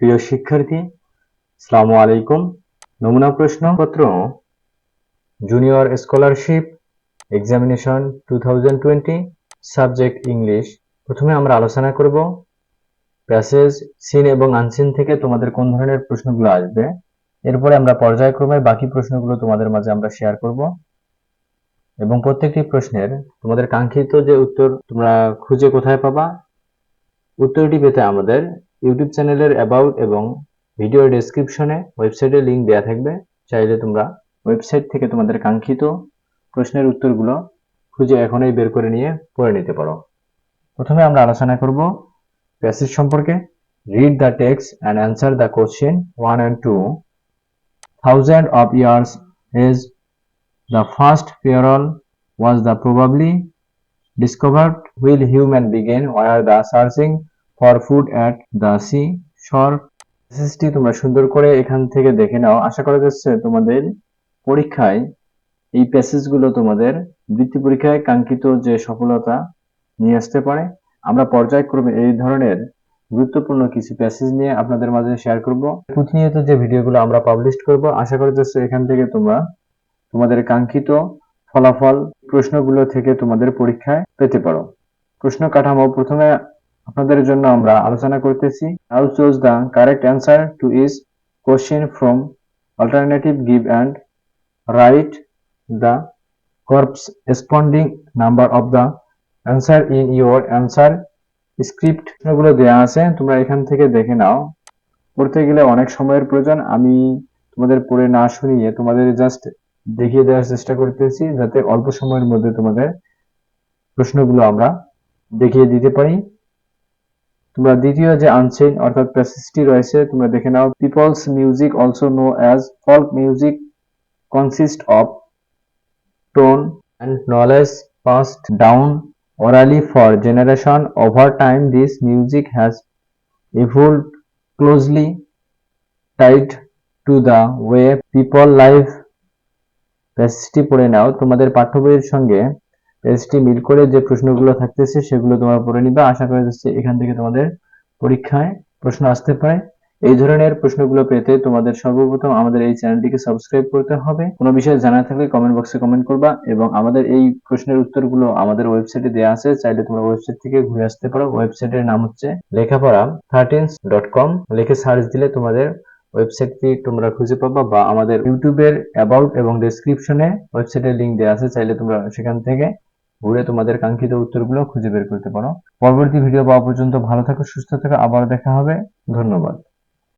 প্রিয় শিক্ষার্থী, আসসালামু আলাইকুম। নমুনা প্রশ্নপত্র junior scholarship examination 2020 subject English. প্রথমে আমরা আলোচনা করব প্যাসেজ সিন এবং আনসিন থেকে তোমাদের কোন ধরনের প্রশ্নগুলো আসবে। এরপরে আমরা পর্যায়ক্রমে বাকি প্রশ্নগুলো তোমাদের মাঝে আমরা শেয়ার করব এবং প্রত্যেকটি প্রশ্নের তোমাদের কাঙ্ক্ষিত যে উত্তর তোমরা খুঁজে কোথায় পাবা, উত্তরটি পেতে আমাদের ইউটিউব চ্যানেলের অ্যাবাউট এবং ভিডিও ডেসক্রিপশনে ওয়েবসাইটের লিংক দেওয়া থাকবে। চাইলে তোমরা ওয়েবসাইট থেকে তোমাদের কাঙ্ক্ষিত প্রশ্নের উত্তরগুলো খুঁজে এখনই বের করে নিয়ে পড়ে নিতে পারো। প্রথমে আমরা আলোচনা করব প্যাসেজ সম্পর্কে। Read the text and answer the question 1 and 2. Thousands of years as the first peril was the probably discovered while humans began were the searching for food at the sea shore. প্যাসেজটি তোমরা সুন্দর করে এখান থেকে দেখে নাও। আশা করা যাচ্ছে তোমাদের পরীক্ষায় এই প্যাসেজগুলো তোমাদের বৃত্তি পরীক্ষায় কাঙ্ক্ষিত যে সফলতা নিয়ে আসতে পারে। আমরা পর্যায়ক্রমে এই ধরনের গুরুত্বপূর্ণ কিছু প্যাসেজ নিয়ে আপনাদের মাঝে শেয়ার করব। প্রতিনিয়ত যে ভিডিওগুলো আমরা পাবলিশ করব, আশা করা যাচ্ছে এখান থেকে তোমরা তোমাদের কাঙ্ক্ষিত ফলাফল প্রশ্নগুলো থেকে তোমাদের পরীক্ষায় পেতে পারো। প্রশ্ন কাঠামো প্রথমে আপনাদের জন্য আমরা আলোচনা করতেছি। Now choose the correct answer to each question from alternative give and write the corresponding number of the answer in your answer script. প্রশ্নগুলো দেওয়া আছে, তোমরা এখান থেকে দেখে নাও। পড়তে গেলে অনেক সময়ের প্রয়োজন। আমি তোমাদের পড়ে না শুনিয়ে তোমাদের জাস্ট দেখিয়ে দেওয়ার চেষ্টা করতেছি, যাতে অল্প সময়ের মধ্যে তোমাদের প্রশ্নগুলো আমরা দেখিয়ে দিতে পারি। তোমরা দ্বিতীয় যে আনসিন অর্থাৎ প্যাসেজটি রয়েছে তোমরা দেখে নাও। People's music also know as folk music consist of tone and knowledge passed down orally for generation. Over time, this music has evolved closely tied to the way people live. প্যাসেজটি পড়ে নাও। তোমাদের পাঠ্য বইয়ের সঙ্গে প্যাসেজটি মিল করে যে প্রশ্নগুলো থাকতেছে সেগুলো তোমরা পড়ে নিবা। আশা করা যাচ্ছে এখান থেকে তোমাদের পরীক্ষায় প্রশ্ন আসতে পারে। এই ধরনের প্রশ্নগুলো পেতে তোমাদের সর্বপ্রথম আমাদের এই চ্যানেলটিকে সাবস্ক্রাইব করতে হবে। কোনো বিষয়ে জানা থাকলে কমেন্ট বক্সে কমেন্ট করবা এবং আমাদের এই প্রশ্নের উত্তরগুলো আমাদের ওয়েবসাইটে দেওয়া আছে, চাইলে তোমরা ওয়েবসাইট থেকে ঘুরে আসতে পারো। ওয়েবসাইটের নাম হচ্ছে লেখাপড়া13.com। লিখে সার্চ দিলে তোমাদের ওয়েবসাইটটি তোমরা খুঁজে পাবা, বা আমাদের ইউটিউবের অ্যাবাউট এবং ডেসক্রিপশনে ওয়েবসাইটের লিংক দেওয়া আছে, চাইলে তোমরা সেখান থেকে ঘুরে তোমাদের কাঙ্ক্ষিত উত্তরগুলো খুঁজে বের করতে পারো। পরবর্তী ভিডিও পাওয়া পর্যন্ত ভালো থাকো, সুস্থ থাকো, আবার দেখা হবে। ধন্যবাদ।